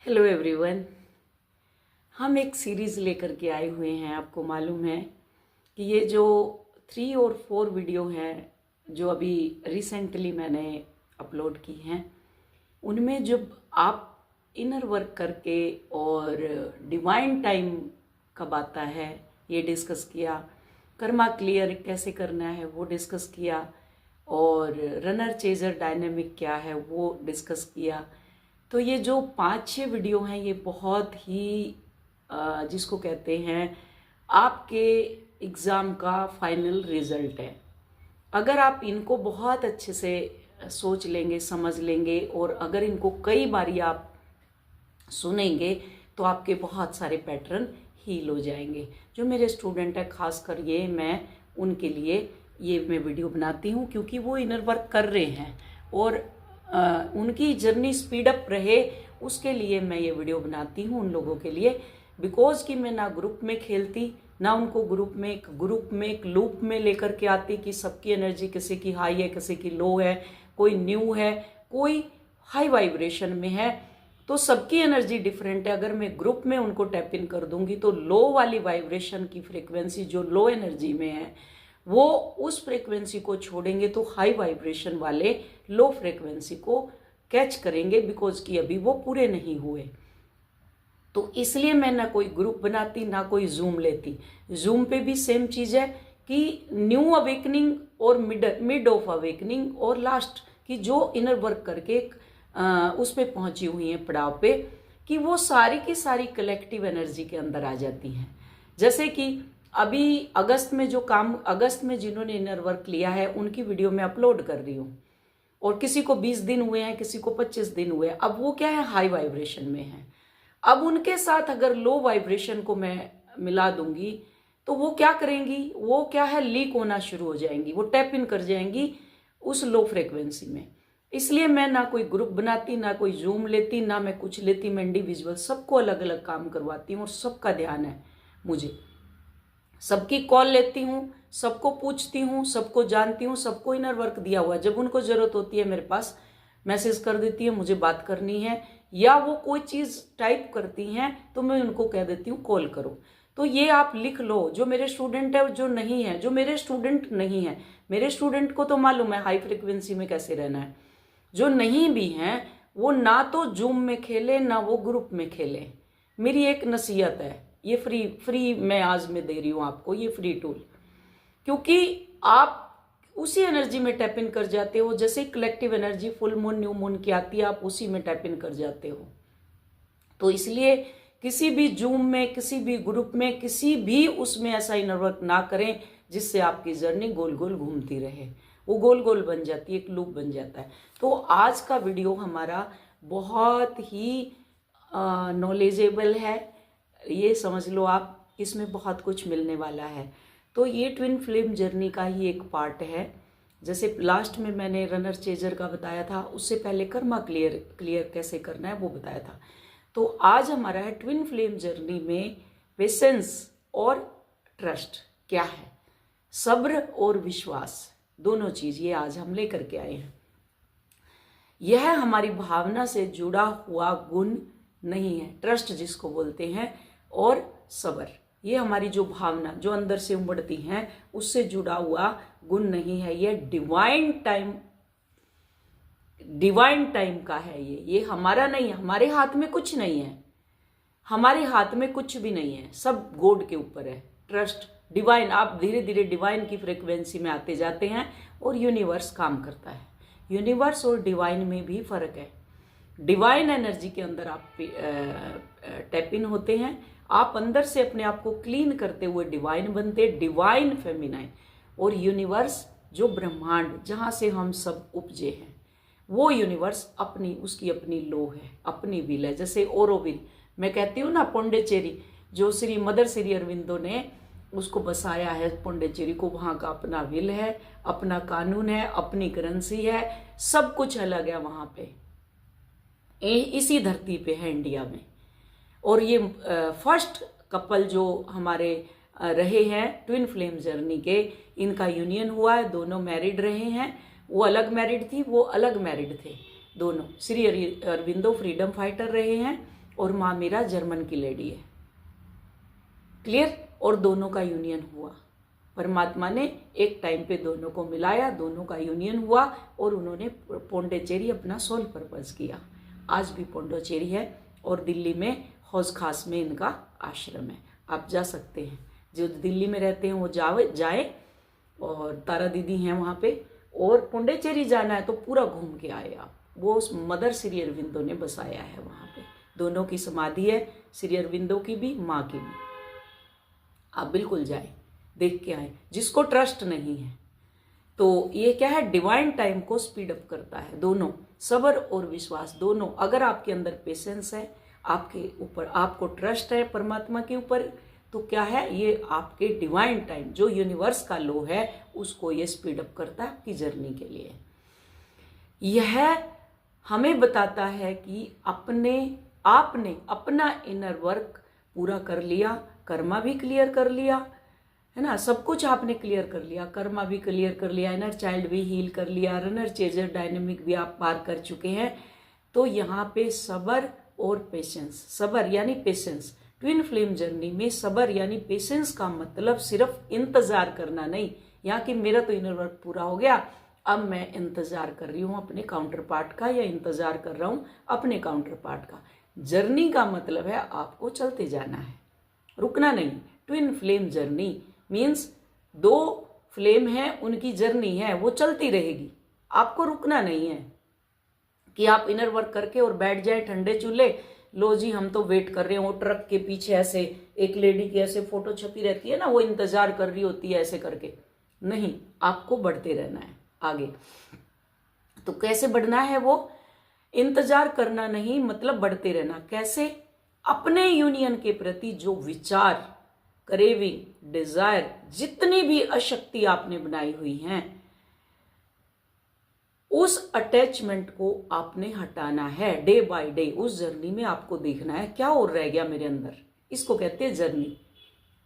Hello everyone. हम एक series लेकर के आए हुए हैं। आपको मालूम है कि ये जो 3 और 4 वीडियो हैं जो अभी रिसेंटली मैंने अपलोड की हैं, उनमें जब आप इनर वर्क करके और डिवाइन टाइम कब आता है ये डिस्कस किया, कर्मा क्लियर कैसे करना है वो डिस्कस किया, और रनर चेजर डायनेमिक क्या है वो डिस्कस किया। तो ये जो 5-6 वीडियो हैं ये बहुत ही जिसको कहते हैं आपके एग्ज़ाम का फाइनल रिज़ल्ट है। अगर आप इनको बहुत अच्छे से सोच लेंगे, समझ लेंगे, और अगर इनको कई बारी आप सुनेंगे तो आपके बहुत सारे पैटर्न हील हो जाएंगे। जो मेरे स्टूडेंट हैं, खासकर ये मैं उनके लिए ये मैं वीडियो बनाती हूँ क्योंकि वो इनर वर्क कर रहे हैं और उनकी जर्नी स्पीड अप रहे, उसके लिए मैं ये वीडियो बनाती हूँ उन लोगों के लिए। बिकॉज कि मैं ना ग्रुप में खेलती, ना उनको ग्रुप में एक लूप में लेकर के आती कि सबकी एनर्जी किसी की हाई है, किसी की लो है, कोई न्यू है, कोई हाई वाइब्रेशन में है, तो सबकी एनर्जी डिफरेंट है। अगर मैं ग्रुप में उनको टैप इन कर दूंगी तो लो वाली वाइब्रेशन की फ्रिक्वेंसी जो लो एनर्जी में है वो उस फ्रीक्वेंसी को छोड़ेंगे तो हाई वाइब्रेशन वाले लो फ्रीक्वेंसी को कैच करेंगे, बिकॉज कि अभी वो पूरे नहीं हुए। तो इसलिए मैं ना कोई ग्रुप बनाती ना कोई जूम लेती। जूम पे भी सेम चीज़ है कि न्यू अवेकनिंग और मिड ऑफ अवेकनिंग और लास्ट की जो इनर वर्क करके उस पर पहुंची हुई हैं पड़ाव पे, कि वो सारी की सारी कलेक्टिव एनर्जी के अंदर आ जाती हैं। जैसे कि अभी अगस्त में जिन्होंने इनर वर्क लिया है उनकी वीडियो मैं अपलोड कर रही हूँ, और किसी को 20 दिन हुए हैं, किसी को 25 दिन हुए हैं। अब वो क्या है, हाई वाइब्रेशन में है। अब उनके साथ अगर लो वाइब्रेशन को मैं मिला दूंगी तो वो क्या करेंगी, वो क्या है, लीक होना शुरू हो जाएंगी, वो टैप इन कर जाएंगी उस लो फ्रिक्वेंसी में। इसलिए मैं ना कोई ग्रुप बनाती, ना कोई जूम लेती, ना मैं कुछ लेती, मैं इंडिविजुअल सबको अलग अलग काम करवाती हूँ और सबका ध्यान है मुझे। सबकी कॉल लेती हूँ, सबको पूछती हूँ, सबको जानती हूँ, सबको इनर वर्क दिया हुआ है। जब उनको जरूरत होती है मेरे पास मैसेज कर देती है, मुझे बात करनी है, या वो कोई चीज़ टाइप करती हैं तो मैं उनको कह देती हूँ कॉल करो। तो ये आप लिख लो, जो मेरे स्टूडेंट है, जो नहीं है, जो मेरे स्टूडेंट नहीं है, मेरे स्टूडेंट को तो मालूम है हाई फ्रिक्वेंसी में कैसे रहना है। जो नहीं भी हैं वो ना तो जूम में खेले ना वो ग्रुप में खेले। मेरी एक नसीहत है, ये फ्री मैं आज में दे रही हूँ आपको ये फ्री टूल, क्योंकि आप उसी एनर्जी में टैप इन कर जाते हो। जैसे collective energy full moon new moon की आती है, आप उसी में टैप इन कर जाते हो। तो इसलिए किसी भी जूम में, किसी भी ग्रुप में, किसी भी उसमें ऐसा इनर वर्क ना करें जिससे आपकी जर्नी गोल गोल घूमती रहे। वो गोल गोल बन जाती है, एक लूप बन जाता है। तो आज का वीडियो हमारा बहुत ही नॉलेजेबल है, ये समझ लो आप, इसमें बहुत कुछ मिलने वाला है। तो ये ट्विन फ्लेम जर्नी का ही एक पार्ट है। जैसे लास्ट में मैंने रनर चेजर का बताया था, उससे पहले कर्मा क्लियर कैसे करना है वो बताया था। तो आज हमारा है ट्विन फ्लेम जर्नी में पेशेंस और ट्रस्ट क्या है, सब्र और विश्वास, दोनों चीज ये आज हम लेकर के आए हैं। यह हमारी भावना से जुड़ा हुआ गुण नहीं है, ट्रस्ट जिसको बोलते हैं, और सब्र ये हमारी जो भावना जो अंदर से उमड़ती हैं उससे जुड़ा हुआ गुण नहीं है। ये डिवाइन टाइम का है। ये हमारा नहीं है, हमारे हाथ में कुछ नहीं है, हमारे हाथ में कुछ भी नहीं है, सब गॉड के ऊपर है। ट्रस्ट डिवाइन, आप धीरे धीरे डिवाइन की फ्रिक्वेंसी में आते जाते हैं और यूनिवर्स काम करता है। यूनिवर्स और डिवाइन में भी फर्क है। डिवाइन एनर्जी के अंदर आप टैप इन होते हैं, आप अंदर से अपने आप को क्लीन करते हुए डिवाइन बनते, डिवाइन फेमिनाइन। और यूनिवर्स जो ब्रह्मांड जहाँ से हम सब उपजे हैं, वो यूनिवर्स उसकी अपनी लो है, अपनी विल है। जैसे ओरोविल मैं कहती हूँ ना, पौंडेचेरी जो श्री अरविंदो ने उसको बसाया है पौंडेचेरी को, वहाँ का अपना विल है, अपना कानून है, अपनी करेंसी है, सब कुछ अलग है वहाँ पे, इसी धरती पे है इंडिया में। और ये फर्स्ट कपल जो हमारे रहे हैं ट्विन फ्लेम जर्नी के, इनका यूनियन हुआ है, दोनों मैरिड रहे हैं। वो अलग मैरिड थी, वो अलग मैरिड थे दोनों। श्री अरविंदो फ्रीडम फाइटर रहे हैं और माँ मेरा जर्मन की लेडी है। क्लियर? और दोनों का यूनियन हुआ। परमात्मा ने एक टाइम पे दोनों को मिलाया, दोनों का यूनियन हुआ और उन्होंने पोंडिचेरी अपना सोल पर्पस किया। आज भी पोंडिचेरी है और दिल्ली में हौज खास में इनका आश्रम है। आप जा सकते हैं, जो दिल्ली में रहते हैं वो जाए और तारा दीदी हैं वहाँ पे। और पोंडिचेरी जाना है तो पूरा घूम के आए आप। वो उस मदर श्री अरविंदो ने बसाया है वहाँ पे। दोनों की समाधि है, श्री अरविंदो की भी, माँ की भी। आप बिल्कुल जाए, देख के आए, जिसको ट्रस्ट नहीं है। तो ये क्या है, डिवाइन टाइम को स्पीड अप करता है। दोनों, सब्र और विश्वास दोनों। अगर आपके अंदर पेशेंस है, आपके ऊपर आपको ट्रस्ट है परमात्मा के ऊपर, तो क्या है, ये आपके डिवाइन टाइम जो यूनिवर्स का लॉ है उसको ये स्पीड अप करता है आपकी जर्नी के लिए। यह हमें बताता है कि आपने अपना इनर वर्क पूरा कर लिया, कर्मा भी क्लियर कर लिया, है ना, सब कुछ आपने क्लियर कर लिया, कर्मा भी क्लियर कर लिया, इनर चाइल्ड भी हील कर लिया, रनर चेजर डायनेमिक भी आप पार कर चुके हैं। तो यहाँ पे सब्र और पेशेंस, सब्र यानी पेशेंस, ट्विन फ्लेम जर्नी में सब्र यानी पेशेंस का मतलब सिर्फ इंतजार करना नहीं, यहाँ कि मेरा तो इनर वर्क पूरा हो गया, अब मैं इंतजार कर रही हूँ अपने काउंटर पार्ट का, या इंतजार कर रहा हूँ अपने काउंटर पार्ट का। जर्नी का मतलब है आपको चलते जाना है, रुकना नहीं। ट्विन फ्लेम जर्नी मीन्स दो फ्लेम है, उनकी जर्नी है, वो चलती रहेगी, आपको रुकना नहीं है कि आप इनर वर्क करके और बैठ जाए ठंडे चूल्हे, लो जी हम तो वेट कर रहे हो। ट्रक के पीछे ऐसे एक लेडी की ऐसे फोटो छपी रहती है ना, वो इंतजार कर रही होती है ऐसे करके। नहीं, आपको बढ़ते रहना है आगे। तो कैसे बढ़ना है, वो इंतजार करना नहीं, मतलब बढ़ते रहना। कैसे? अपने यूनियन के प्रति जो विचार, क्रेविंग, डिजायर, जितनी भी अशक्ति आपने बनाई हुई हैं, उस अटैचमेंट को आपने हटाना है डे बाय डे। उस जर्नी में आपको देखना है क्या और रह गया मेरे अंदर, इसको कहते हैं जर्नी।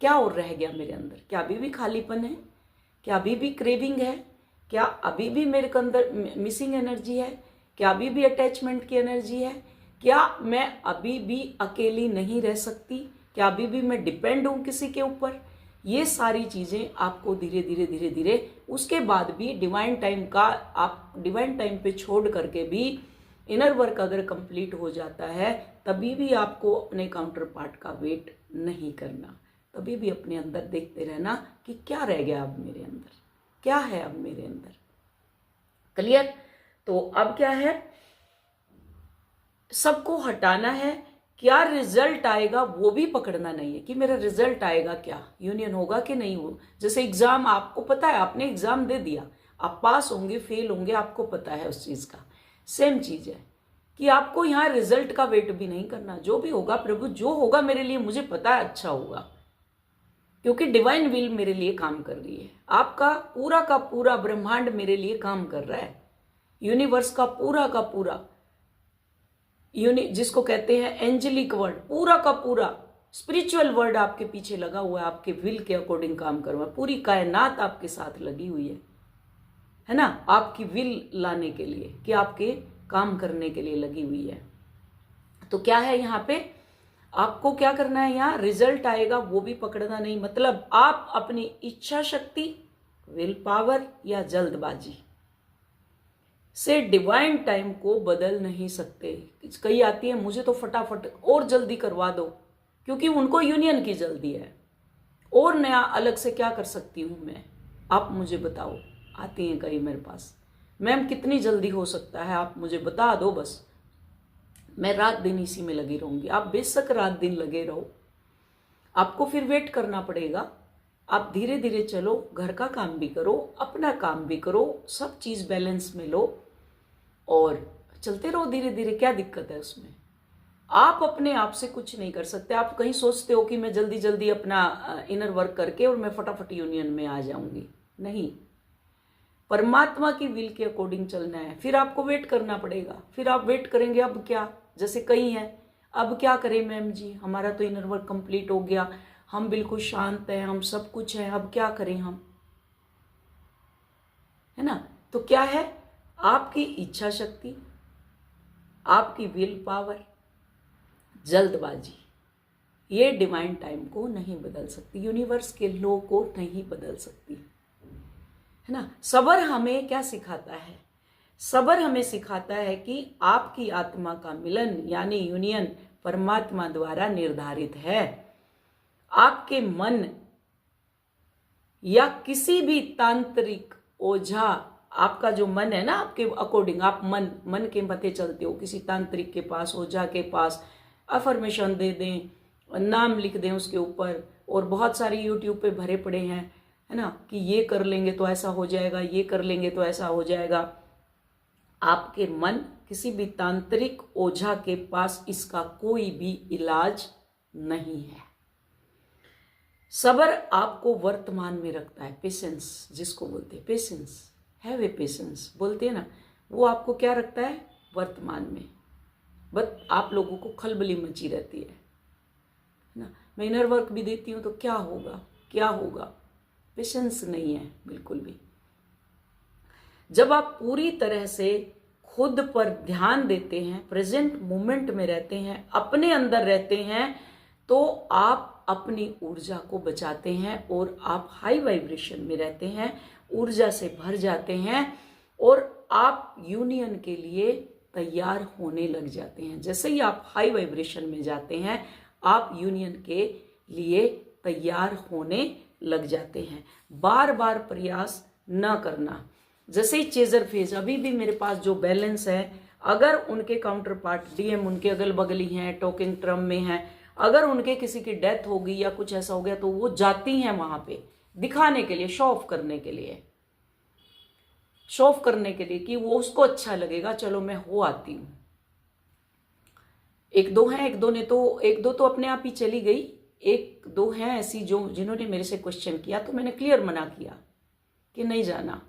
क्या और रह गया मेरे अंदर, क्या अभी भी खालीपन है, क्या अभी भी क्रेविंग है, क्या अभी भी मेरे के अंदर मिसिंग एनर्जी है, क्या अभी भी अटैचमेंट की एनर्जी है, क्या मैं अभी भी अकेली नहीं रह सकती, क्या अभी भी मैं डिपेंड हूं किसी के ऊपर। ये सारी चीजें आपको धीरे धीरे धीरे धीरे, उसके बाद भी डिवाइन टाइम का, आप डिवाइन टाइम पे छोड़ करके भी इनर वर्क अगर कंप्लीट हो जाता है, तभी भी आपको अपने काउंटर पार्ट का वेट नहीं करना। तभी भी अपने अंदर देखते रहना कि क्या रह गया अब मेरे अंदर, क्या है अब मेरे अंदर। क्लियर? तो अब क्या है, सबको हटाना है। क्या रिजल्ट आएगा वो भी पकड़ना नहीं है कि मेरा रिजल्ट आएगा क्या, यूनियन होगा कि नहीं हो। जैसे एग्जाम, आपको पता है, आपने एग्जाम दे दिया, आप पास होंगे फेल होंगे, आपको पता है उस चीज का। सेम चीज है कि आपको यहाँ रिजल्ट का वेट भी नहीं करना। जो भी होगा प्रभु, जो होगा मेरे लिए मुझे पता है अच्छा होगा, क्योंकि डिवाइन विल मेरे लिए काम कर रही है। आपका पूरा का पूरा ब्रह्मांड मेरे लिए काम कर रहा है। यूनिवर्स का पूरा जिसको कहते हैं एंजेलिक वर्ल्ड, पूरा का पूरा स्पिरिचुअल वर्ल्ड आपके पीछे लगा हुआ है, आपके विल के अकॉर्डिंग काम कर रहा है। पूरी कायनात आपके साथ लगी हुई है ना, आपकी विल लाने के लिए, कि आपके काम करने के लिए लगी हुई है। तो क्या है यहाँ पे, आपको क्या करना है, यहाँ रिजल्ट आएगा वो भी पकड़ना नहीं। मतलब आप अपनी इच्छा शक्ति, विल पावर या जल्दबाजी से डिवाइन टाइम को बदल नहीं सकते। कई आती है, मुझे तो फटाफट और जल्दी करवा दो, क्योंकि उनको यूनियन की जल्दी है। और नया अलग से क्या कर सकती हूं मैं, आप मुझे बताओ। आती हैं कई मेरे पास, मैम कितनी जल्दी हो सकता है, आप मुझे बता दो, बस मैं रात दिन इसी में लगी रहूंगी। आप बेशक रात दिन लगे रहो, आपको फिर वेट करना पड़ेगा। आप धीरे धीरे चलो, घर का काम भी करो, अपना काम भी करो, सब चीज बैलेंस में लो और चलते रहो धीरे धीरे। क्या दिक्कत है उसमें? आप अपने आप से कुछ नहीं कर सकते। आप कहीं सोचते हो कि मैं जल्दी जल्दी अपना इनर वर्क करके और मैं फटाफट यूनियन में आ जाऊंगी, नहीं। परमात्मा की विल के अकॉर्डिंग चलना है, फिर आपको वेट करना पड़ेगा। फिर आप वेट करेंगे, अब क्या, जैसे कई हैं, अब क्या करें मैम जी, हमारा तो इनर वर्क कंप्लीट हो गया, हम बिल्कुल शांत हैं, हम सब कुछ हैं, अब क्या करें हम, है ना। तो क्या है, आपकी इच्छा शक्ति, आपकी विल पावर, जल्दबाजी ये डिवाइन टाइम को नहीं बदल सकती, यूनिवर्स के लॉ को नहीं बदल सकती, है ना। सब्र हमें क्या सिखाता है? सब्र हमें सिखाता है कि आपकी आत्मा का मिलन यानी यूनियन परमात्मा द्वारा निर्धारित है। आपके मन या किसी भी तांत्रिक ओझा, आपका जो मन है ना, आपके अकॉर्डिंग आप मन के मते चलते हो, किसी तांत्रिक के पास, ओझा के पास अफर्मेशन दे दें, नाम लिख दें उसके ऊपर, और बहुत सारे यूट्यूब पे भरे पड़े हैं, है ना, कि ये कर लेंगे तो ऐसा हो जाएगा, ये कर लेंगे तो ऐसा हो जाएगा। आपके मन किसी भी तांत्रिक ओझा के पास इसका कोई भी इलाज नहीं है। सब्र आपको वर्तमान में रखता है, पेशेंस जिसको बोलते हैं, पेशेंस, हैव ए पेशेंस बोलते हैं ना, वो आपको क्या रखता है? वर्तमान में। बट आप लोगों को खलबली मची रहती है ना। मैं इनर वर्क भी देती हूँ तो क्या होगा क्या होगा, पेशेंस नहीं है बिल्कुल भी। जब आप पूरी तरह से खुद पर ध्यान देते हैं, प्रेजेंट मोमेंट में रहते हैं, अपने अंदर रहते हैं, तो आप अपनी ऊर्जा को बचाते हैं और आप हाई वाइब्रेशन में रहते हैं, ऊर्जा से भर जाते हैं और आप यूनियन के लिए तैयार होने लग जाते हैं। जैसे ही आप हाई वाइब्रेशन में जाते हैं, आप यूनियन के लिए तैयार होने लग जाते हैं। बार बार प्रयास न करना। जैसे ही चेजर फेज, अभी भी मेरे पास जो बैलेंस है, अगर उनके काउंटर पार्ट डीएम उनके अगल बगल ही हैं, टॉकिंग ट्रम में हैं, अगर उनके किसी की डेथ हो गई या कुछ ऐसा हो गया तो वो जाती हैं वहां पे दिखाने के लिए, शो ऑफ करने के लिए, शो ऑफ करने के लिए कि वो उसको अच्छा लगेगा, चलो मैं हो आती हूँ। एक दो तो अपने आप ही चली गई, एक दो हैं ऐसी जो जिन्होंने मेरे से क्वेश्चन किया तो मैंने क्लियर मना किया कि नहीं जाना,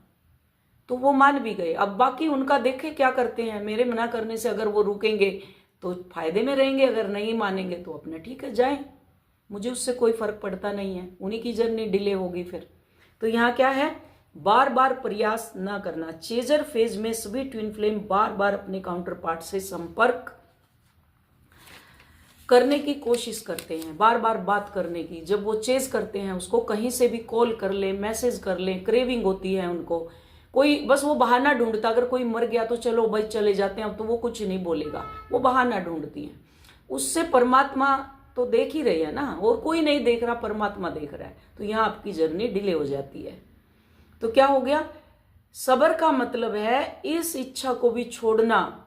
तो वो मान भी गए। अब बाकी उनका देखे क्या करते हैं। मेरे मना करने से अगर वो रुकेंगे तो फायदे में रहेंगे, अगर नहीं मानेंगे तो अपना ठीक है जाएं, मुझे उससे कोई फर्क पड़ता नहीं है, उन्हीं की जर्नी डिले होगी फिर। तो यहाँ क्या है, बार बार प्रयास ना करना। चेजर फेज में सभी ट्विन फ्लेम बार बार अपने काउंटर पार्ट से संपर्क करने की कोशिश करते हैं, बार बार बात करने की। जब वो चेज करते हैं उसको कहीं से भी कॉल कर ले, मैसेज कर ले, क्रेविंग होती है उनको, कोई बस वो बहाना ढूंढता, अगर कोई मर गया तो चलो भाई चले जाते हैं, अब तो वो कुछ नहीं बोलेगा, वो बहाना ढूंढती है। उससे परमात्मा तो देख ही रही है ना, और कोई नहीं देख रहा, परमात्मा देख रहा है, तो यहाँ आपकी जर्नी डिले हो जाती है। तो क्या हो गया, सब्र का मतलब है इस इच्छा को भी छोड़ना,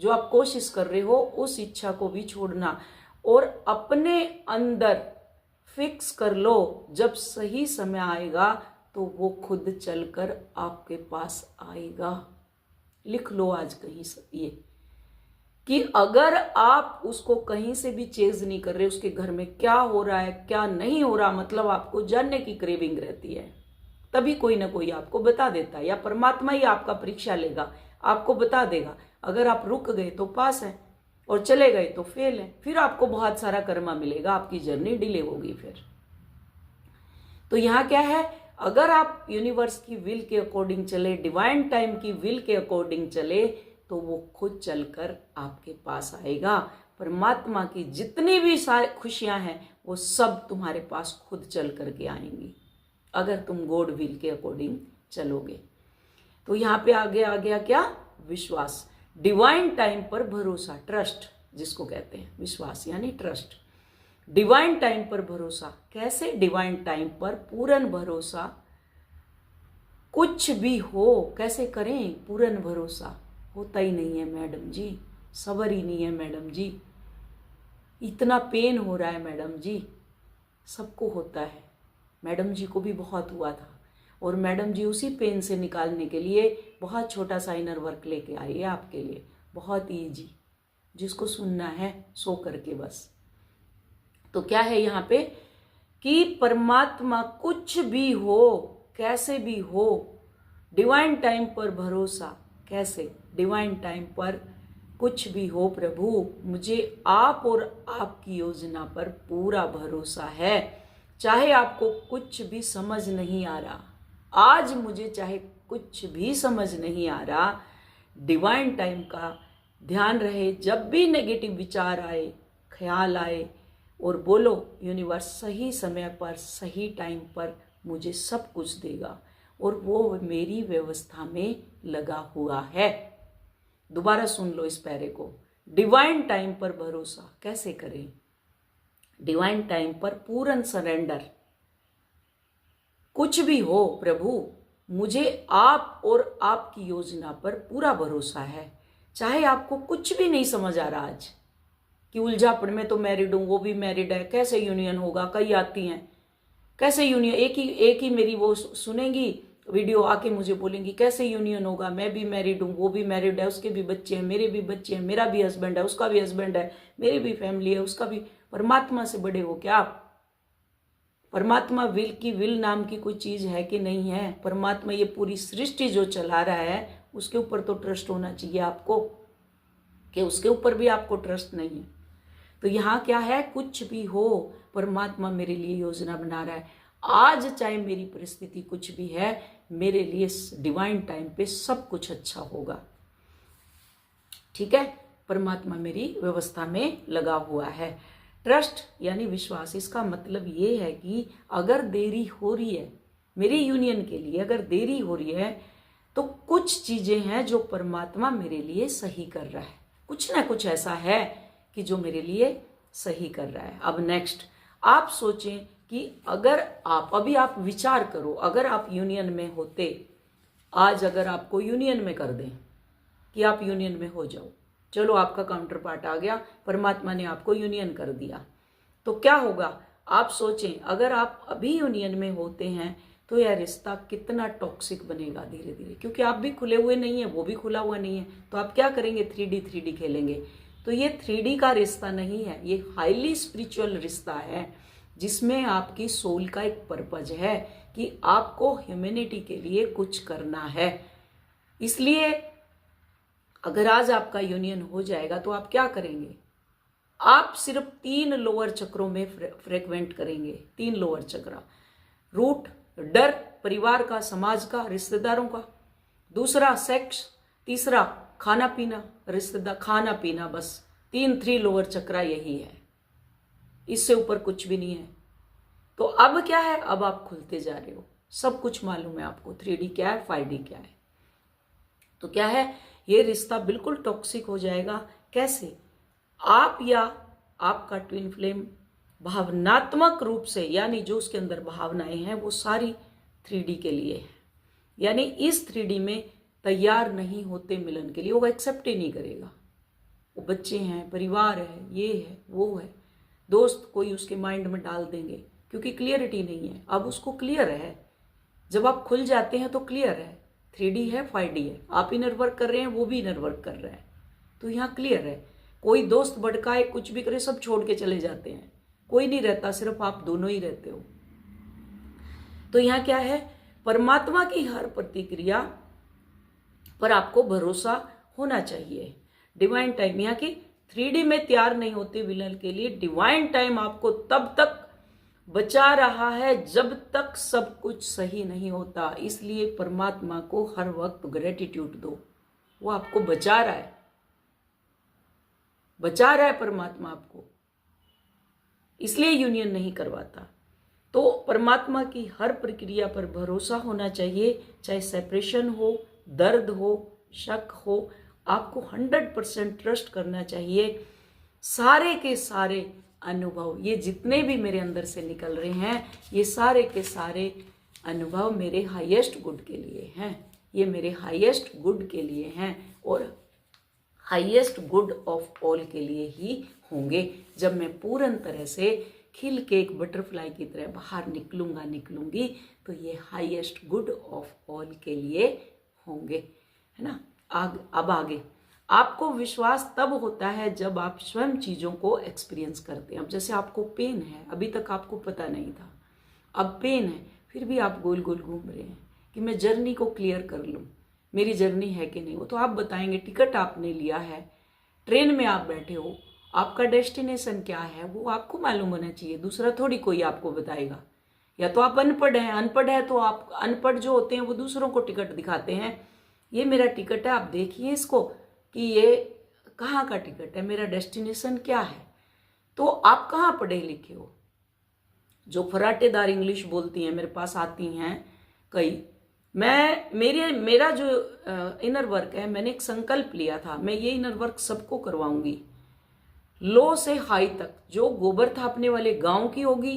जो आप कोशिश कर रहे हो उस इच्छा को भी छोड़ना, और अपने अंदर फिक्स कर लो, जब सही समय आएगा तो वो खुद चलकर आपके पास आएगा। लिख लो आज कहीं ये, कि अगर आप उसको कहीं से भी चेज नहीं कर रहे, उसके घर में क्या हो रहा है क्या नहीं हो रहा, मतलब आपको जानने की क्रेविंग रहती है, तभी कोई ना कोई आपको बता देता है, या परमात्मा ही आपका परीक्षा लेगा, आपको बता देगा। अगर आप रुक गए तो पास है, और चले गए तो फेल है, फिर आपको बहुत सारा कर्मा मिलेगा, आपकी जर्नी डिले होगी फिर। तो यहाँ क्या है, अगर आप यूनिवर्स की विल के अकॉर्डिंग चले, डिवाइन टाइम की विल के अकॉर्डिंग चले, तो वो खुद चलकर आपके पास आएगा। परमात्मा की जितनी भी सारी खुशियां हैं वो सब तुम्हारे पास खुद चल करके आएंगी, अगर तुम गॉड विल के अकॉर्डिंग चलोगे। तो यहाँ पे आगे आ गया क्या, विश्वास, डिवाइन टाइम पर भरोसा, ट्रस्ट जिसको कहते हैं, विश्वास यानी ट्रस्ट। डिवाइन टाइम पर भरोसा कैसे, डिवाइन टाइम पर पूर्ण भरोसा, कुछ भी हो कैसे करें, पूर्ण भरोसा होता ही नहीं है मैडम जी, सब्र ही नहीं है मैडम जी, इतना पेन हो रहा है मैडम जी। सबको होता है, मैडम जी को भी बहुत हुआ था, और मैडम जी उसी पेन से निकालने के लिए बहुत छोटा सा इनर वर्क लेके आई है आपके लिए, बहुत ईजी, जिसको सुनना है सो करके बस। तो क्या है यहाँ पे, कि परमात्मा कुछ भी हो कैसे भी हो, डिवाइन टाइम पर भरोसा, कैसे, डिवाइन टाइम पर कुछ भी हो प्रभु, मुझे आप और आपकी योजना पर पूरा भरोसा है। चाहे आपको कुछ भी समझ नहीं आ रहा, आज मुझे चाहे कुछ भी समझ नहीं आ रहा, डिवाइन टाइम का ध्यान रहे, जब भी नेगेटिव विचार आए, ख्याल आए और बोलो, यूनिवर्स सही समय पर सही टाइम पर मुझे सब कुछ देगा, और वो मेरी व्यवस्था में लगा हुआ है। दोबारा सुन लो इस पैरे को। डिवाइन टाइम पर भरोसा कैसे करें? डिवाइन टाइम पर पूर्ण सरेंडर। कुछ भी हो प्रभु, मुझे आप और आपकी योजना पर पूरा भरोसा है। चाहे आपको कुछ भी नहीं समझ आ रहा आज, कि उलझापड़ में तो मैरिड हूं, वो भी मैरिड है, कैसे यूनियन होगा, कई आती हैं कैसे यूनियन, एक ही मेरी वो सुनेंगी वीडियो, आके मुझे बोलेंगी कैसे यूनियन होगा, मैं भी मैरिड हूँ, वो भी मैरिड है, उसके भी बच्चे हैं, मेरे भी बच्चे हैं, मेरा भी हस्बैंड है, उसका भी हस्बैंड है, मेरी भी फैमिली है, उसका भी। परमात्मा से बड़े हो क्या आप? परमात्मा विल नाम की कोई चीज है कि नहीं है? परमात्मा ये पूरी सृष्टि जो चला रहा है उसके ऊपर तो ट्रस्ट होना चाहिए आपको, कि उसके ऊपर भी आपको ट्रस्ट नहीं है। तो यहाँ क्या है, कुछ भी हो परमात्मा मेरे लिए योजना बना रहा है। आज चाहे मेरी परिस्थिति कुछ भी है, मेरे लिए डिवाइन टाइम पे सब कुछ अच्छा होगा। ठीक है, परमात्मा मेरी व्यवस्था में लगा हुआ है। ट्रस्ट यानी विश्वास, इसका मतलब ये है कि अगर देरी हो रही है मेरी यूनियन के लिए, अगर देरी हो रही है तो कुछ चीजें हैं जो परमात्मा मेरे लिए सही कर रहा है, कुछ ना कुछ ऐसा है कि जो मेरे लिए सही कर रहा है। अब नेक्स्ट आप सोचें कि अगर आप अभी आप विचार करो, अगर आप यूनियन में होते, आज अगर आपको यूनियन में कर दें कि आप यूनियन में हो जाओ, चलो आपका काउंटर पार्ट आ गया, परमात्मा ने आपको यूनियन कर दिया, तो क्या होगा? आप सोचें अगर आप अभी यूनियन में होते हैं तो यह रिश्ता कितना टॉक्सिक बनेगा धीरे धीरे, क्योंकि आप भी खुले हुए नहीं है, वो भी खुला हुआ नहीं है, तो आप क्या करेंगे? 3D खेलेंगे। तो ये 3D का रिश्ता नहीं है, ये हाईली स्पिरिचुअल रिश्ता है, जिसमें आपकी सोल का एक पर्पज है कि आपको ह्यूमैनिटी के लिए कुछ करना है। इसलिए अगर आज आपका यूनियन हो जाएगा तो आप क्या करेंगे? आप सिर्फ 3 लोअर चक्रों में फ्रिक्वेंट करेंगे। 3 लोअर चक्र, रूट डर, परिवार का, समाज का, रिश्तेदारों का, दूसरा सेक्स, तीसरा खाना पीना, रिश्तेदार, खाना पीना, बस 3 लोअर चक्रा यही है, इससे ऊपर कुछ भी नहीं है। तो अब क्या है? अब आप खुलते जा रहे हो, सब कुछ मालूम है आपको, 3D क्या है, 5D क्या है। तो क्या है, ये रिश्ता बिल्कुल टॉक्सिक हो जाएगा। कैसे? आप या आपका ट्विन फ्लेम भावनात्मक रूप से, यानी जो उसके अंदर भावनाएं हैं वो सारी 3D के लिए है, यानी इस 3D में तैयार नहीं होते मिलन के लिए, वो एक्सेप्ट ही नहीं करेगा। वो बच्चे हैं, परिवार है, ये है, वो है, दोस्त कोई उसके माइंड में डाल देंगे, क्योंकि क्लियरिटी नहीं है। अब उसको क्लियर है, जब आप खुल जाते हैं तो क्लियर है, 3D है, 5D है, आप इनर वर्क कर रहे हैं, वो भी इनर वर्क कर रहा है, तो यहाँ क्लियर है। कोई दोस्त भड़काए, कुछ भी करे, सब छोड़ के चले जाते हैं, कोई नहीं रहता, सिर्फ आप दोनों ही रहते हो। तो यहाँ क्या है, परमात्मा की हर प्रतिक्रिया पर आपको भरोसा होना चाहिए। डिवाइन टाइम, यहाँ की 3D में तैयार नहीं होते विलन के लिए, डिवाइन टाइम आपको तब तक बचा रहा है जब तक सब कुछ सही नहीं होता। इसलिए परमात्मा को हर वक्त ग्रेटिट्यूड दो, वो आपको बचा रहा है, बचा रहा है परमात्मा आपको, इसलिए यूनियन नहीं करवाता। तो परमात्मा की हर प्रक्रिया पर भरोसा होना चाहिए, चाहे सेपरेशन हो, दर्द हो, शक हो, आपको 100% ट्रस्ट करना चाहिए। सारे के सारे अनुभव, ये जितने भी मेरे अंदर से निकल रहे हैं, ये सारे के सारे अनुभव मेरे हाईएस्ट गुड के लिए हैं, ये मेरे हाईएस्ट गुड के लिए हैं, और हाईएस्ट गुड ऑफ ऑल के लिए ही होंगे। जब मैं पूर्ण तरह से खिल के एक बटरफ्लाई की तरह बाहर निकलूंगी, तो ये हाईएस्ट गुड ऑफ ऑल के लिए होंगे, है ना। अब आगे आपको विश्वास तब होता है जब आप स्वयं चीज़ों को एक्सपीरियंस करते हैं। अब जैसे आपको पेन है, अभी तक आपको पता नहीं था, अब पेन है, फिर भी आप गोल गोल घूम रहे हैं कि मैं जर्नी को क्लियर कर लूँ, मेरी जर्नी है कि नहीं। वो तो आप बताएंगे, टिकट आपने लिया है, ट्रेन में आप बैठे हो, आपका डेस्टिनेशन क्या है वो आपको मालूम होना चाहिए, दूसरा थोड़ी कोई आपको बताएगा। या तो आप अनपढ़ हैं, अनपढ़ है तो आप, अनपढ़ जो होते हैं वो दूसरों को टिकट दिखाते हैं, ये मेरा टिकट है, आप देखिए इसको कि ये कहाँ का टिकट है, मेरा डेस्टिनेशन क्या है। तो आप कहाँ पढ़े लिखे हो? जो फराटेदार इंग्लिश बोलती हैं, मेरे पास आती हैं कई। मेरा जो इनर वर्क है, मैंने एक संकल्प लिया था, मैं ये इनर वर्क सबको करवाऊंगी। लो से हाई तक, जो गोबर थापने वाले गांव की होगी,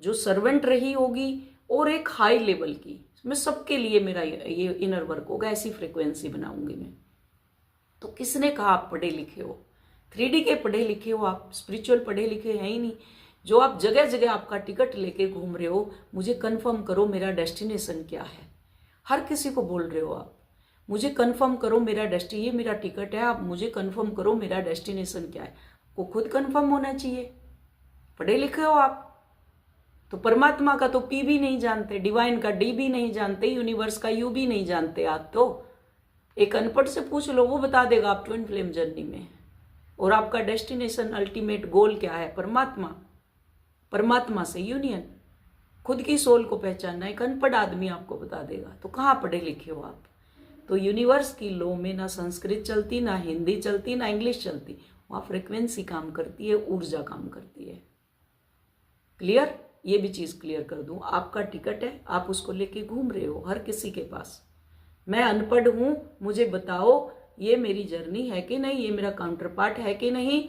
जो सर्वेंट रही होगी, और एक हाई लेवल की, मैं सबके लिए मेरा ये इनर वर्क होगा। ऐसी फ्रिक्वेंसी बनाऊंगी मैं। तो किसने कहा आप पढ़े लिखे हो? 3D के पढ़े लिखे हो आप, स्पिरिचुअल पढ़े लिखे हैं ही नहीं। जो आप जगह जगह आपका टिकट लेके घूम रहे हो, मुझे कंफर्म करो मेरा डेस्टिनेशन क्या है। हर किसी को बोल रहे हो आप, मुझे कंफर्म करो मेरा ये मेरा टिकट है, आप मुझे कंफर्म करो मेरा डेस्टिनेशन क्या है। को खुद कंफर्म होना चाहिए। पढ़े लिखे हो आप तो परमात्मा का तो पी भी नहीं जानते, डिवाइन का डी भी नहीं जानते, यूनिवर्स का यू भी नहीं जानते। आप तो एक अनपढ़ से पूछ लो, वो बता देगा आप ट्विन फ्लेम जर्नी में। और आपका डेस्टिनेशन, अल्टीमेट गोल क्या है? परमात्मा। परमात्मा से यूनियन, खुद की सोल को पहचानना एक अनपढ़ आदमी आपको बता देगा। तो कहाँ पढ़े लिखे हो आप? तो यूनिवर्स की लॉ में ना संस्कृत चलती, ना हिंदी चलती, ना इंग्लिश चलती। वहाँ फ्रिक्वेंसी काम करती है, ऊर्जा काम करती है। क्लियर? ये भी चीज क्लियर कर दूं, आपका टिकट है, आप उसको लेके घूम रहे हो हर किसी के पास। मैं अनपढ़ हूं, मुझे बताओ ये मेरी जर्नी है कि नहीं, ये मेरा काउंटर पार्ट है कि नहीं,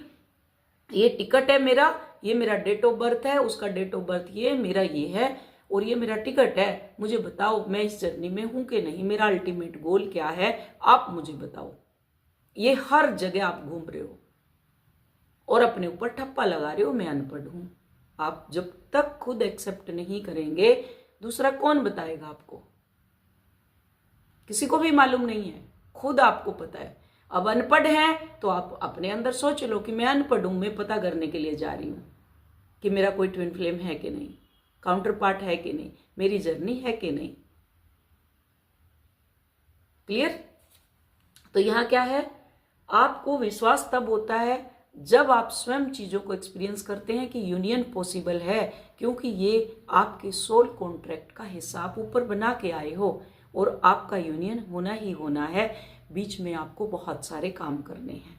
ये टिकट है मेरा, ये मेरा डेट ऑफ बर्थ है, उसका डेट ऑफ बर्थ ये मेरा ये है, और ये मेरा टिकट है। मुझे बताओ मैं इस जर्नी में हूं कि नहीं, मेरा अल्टीमेट गोल क्या है, आप मुझे बताओ। ये हर जगह आप घूम रहे हो और अपने ऊपर ठप्पा लगा रहे हो मैं अनपढ़ हूं। आप जब तक खुद एक्सेप्ट नहीं करेंगे, दूसरा कौन बताएगा आपको? किसी को भी मालूम नहीं है, खुद आपको पता है। अब अनपढ़ हैं तो आप अपने अंदर सोच लो कि मैं अनपढ़ हूं, मैं पता करने के लिए जा रही हूं कि मेरा कोई ट्विन फ्लेम है कि नहीं, काउंटर पार्ट है कि नहीं, मेरी जर्नी है कि नहीं। क्लियर? तो यहां क्या है, आपको विश्वास तब होता है जब आप स्वयं चीजों को एक्सपीरियंस करते हैं कि यूनियन पॉसिबल है, क्योंकि ये आपके सोल कॉन्ट्रैक्ट का हिस्सा आप ऊपर बना के आए हो और आपका यूनियन होना ही होना है। बीच में आपको बहुत सारे काम करने हैं,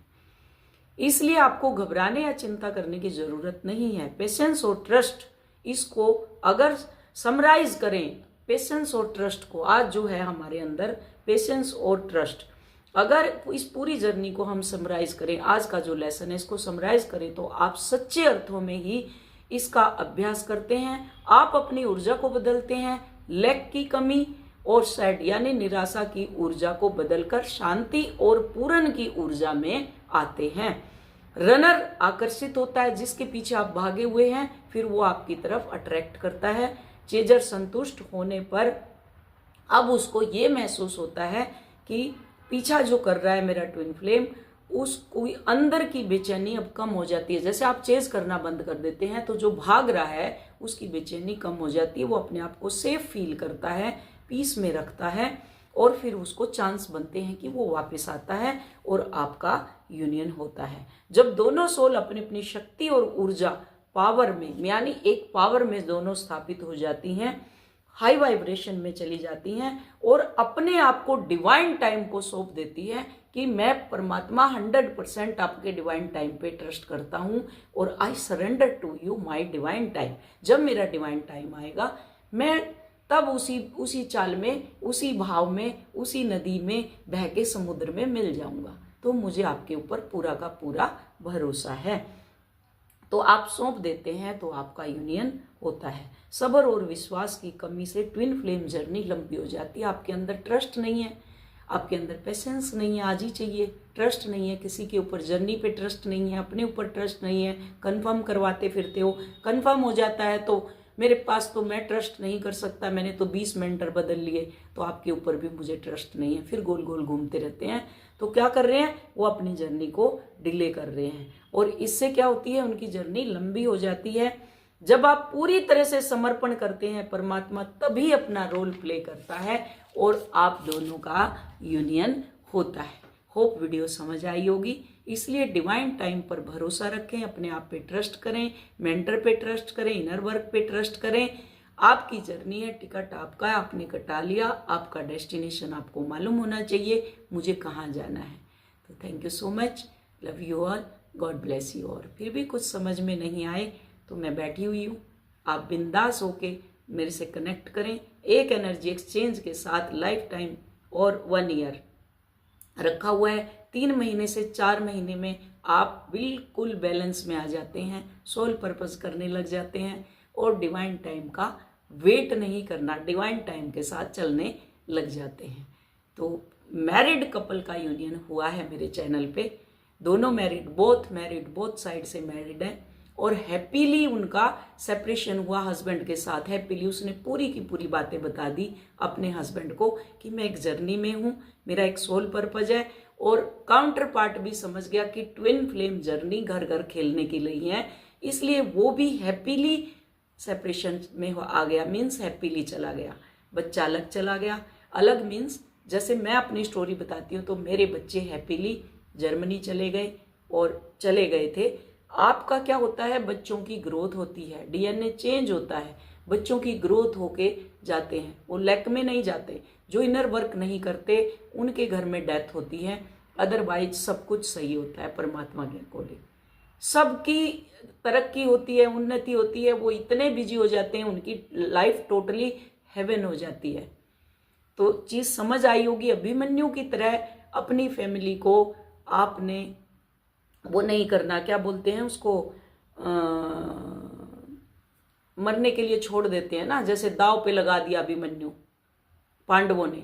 इसलिए आपको घबराने या चिंता करने की जरूरत नहीं है। पेशेंस और ट्रस्ट, इसको अगर समराइज करें, पेशेंस और ट्रस्ट को, आज जो है हमारे अंदर पेशेंस और ट्रस्ट, अगर इस पूरी जर्नी को हम समराइज करें, आज का जो लेसन है इसको समराइज करें, तो आप सच्चे अर्थों में ही इसका अभ्यास करते हैं। आप अपनी ऊर्जा को बदलते हैं, लैक की कमी और सैड यानी निराशा की ऊर्जा को बदलकर शांति और पूर्ण की ऊर्जा में आते हैं। रनर आकर्षित होता है, जिसके पीछे आप भागे हुए हैं, फिर वो आपकी तरफ अट्रैक्ट करता है। चेजर संतुष्ट होने पर अब उसको ये महसूस होता है कि पीछा जो कर रहा है मेरा ट्विन फ्लेम, उसको अंदर की बेचैनी अब कम हो जाती है। जैसे आप चेज करना बंद कर देते हैं तो जो भाग रहा है उसकी बेचैनी कम हो जाती है, वो अपने आप को सेफ फील करता है, पीस में रखता है, और फिर उसको चांस बनते हैं कि वो वापस आता है और आपका यूनियन होता है। जब दोनों सोल अपनी अपनी शक्ति और ऊर्जा पावर में, यानी एक पावर में दोनों स्थापित हो जाती हैं, हाई वाइब्रेशन में चली जाती हैं और अपने आप को डिवाइन टाइम को सौंप देती है कि मैं परमात्मा 100% आपके डिवाइन टाइम पे ट्रस्ट करता हूं और I surrender to you my divine time. जब मेरा डिवाइन टाइम आएगा, मैं तब उसी चाल में, उसी भाव में, उसी नदी में बह के समुद्र में मिल जाऊंगा। तो मुझे आपके ऊपर पूरा का पूरा भरोसा है। तो आप सौंप देते हैं तो आपका यूनियन होता है। सब्र और विश्वास की कमी से ट्विन फ्लेम जर्नी लंबी हो जाती है। आपके अंदर ट्रस्ट नहीं है, आपके अंदर पेशेंस नहीं है, आज ही चाहिए। ट्रस्ट नहीं है, किसी के ऊपर जर्नी पे ट्रस्ट नहीं है, अपने ऊपर ट्रस्ट नहीं है, कंफर्म करवाते फिरते हो। कंफर्म हो जाता है तो मेरे पास तो मैं ट्रस्ट नहीं कर सकता, मैंने तो 20 मेंटर बदल लिए, तो आपके ऊपर भी मुझे ट्रस्ट नहीं है। फिर गोल गोल घूमते रहते हैं। तो क्या कर रहे हैं, वो अपनी जर्नी को डिले कर रहे हैं और इससे क्या होती है, उनकी जर्नी लंबी हो जाती है। जब आप पूरी तरह से समर्पण करते हैं, परमात्मा तभी अपना रोल प्ले करता है और आप दोनों का यूनियन होता है। होप वीडियो समझ आई होगी। इसलिए डिवाइन टाइम पर भरोसा रखें, अपने आप पे ट्रस्ट करें, मेंटर पे ट्रस्ट करें, इनर वर्क पे ट्रस्ट करें। आपकी जर्नी है, टिकट आपका है, आपने कटा लिया, आपका डेस्टिनेशन आपको मालूम होना चाहिए, मुझे कहाँ जाना है। तो thank you so much, love you all, God bless you. और फिर भी कुछ समझ में नहीं आए तो मैं बैठी हुई हूँ, आप बिंदास होके मेरे से कनेक्ट करें। एक एनर्जी एक्सचेंज के साथ लाइफ टाइम और 1 ईयर रखा हुआ है। 3 महीने से 4 महीने में आप बिल्कुल बैलेंस में आ जाते हैं, सोल पर्पस करने लग जाते हैं और डिवाइन टाइम का वेट नहीं करना, डिवाइन टाइम के साथ चलने लग जाते हैं। तो मैरिड कपल का यूनियन हुआ है मेरे चैनल पे, दोनों मैरिड, बोथ साइड से मैरिड है और हैप्पीली उनका सेपरेशन हुआ हस्बैंड के साथ। हैप्पीली उसने पूरी की पूरी बातें बता दी अपने हस्बैंड को कि मैं एक जर्नी में हूँ, मेरा एक सोल पर्पज है। और काउंटर पार्ट भी समझ गया कि ट्विन फ्लेम जर्नी घर घर खेलने के लिए है, इसलिए वो भी हैप्पीली सेपरेशन में आ गया, मीन्स हैप्पीली चला गया। बच्चा अलग चला गया, अलग मीन्स जैसे मैं अपनी स्टोरी बताती हूँ तो मेरे बच्चे हैप्पीली जर्मनी चले गए और चले गए थे। आपका क्या होता है, बच्चों की ग्रोथ होती है, डीएनए चेंज होता है, बच्चों की ग्रोथ होके जाते हैं, वो लैक में नहीं जाते। जो इनर वर्क नहीं करते उनके घर में डेथ होती है, अदरवाइज सब कुछ सही होता है परमात्मा के अकॉर्डिंग। सबकी तरक्की होती है, उन्नति होती है, वो इतने बिजी हो जाते हैं, उनकी लाइफ टोटली हेवन हो जाती है। तो चीज़ समझ आई होगी। अभिमन्यु की तरह अपनी फैमिली को आपने वो नहीं करना, क्या बोलते हैं उसको, मरने के लिए छोड़ देते हैं ना, जैसे दाव पे लगा दिया अभिमन्यु पांडवों ने,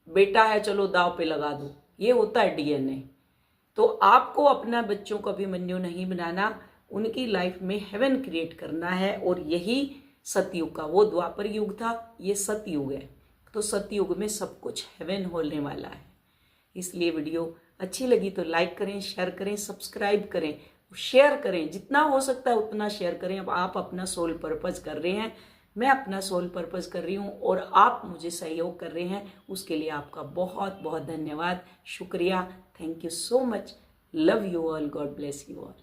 बेटा है चलो दाव पे लगा दो, ये होता है डीएनए। तो आपको अपना बच्चों को अभिमन्यु नहीं बनाना, उनकी लाइफ में हेवन क्रिएट करना है। और यही सतयुग का, वो द्वापर युग था, ये सतयुग है, तो सतयुग में सब कुछ हेवन होने वाला है। इसलिए वीडियो अच्छी लगी तो लाइक करें, शेयर करें, सब्सक्राइब करें, शेयर करें, जितना हो सकता है उतना शेयर करें। अब आप अपना सोल पर्पस कर रहे हैं, मैं अपना सोल पर्पस कर रही हूँ और आप मुझे सहयोग कर रहे हैं, उसके लिए आपका बहुत बहुत धन्यवाद, शुक्रिया। Thank you so much, love you all, God bless you all.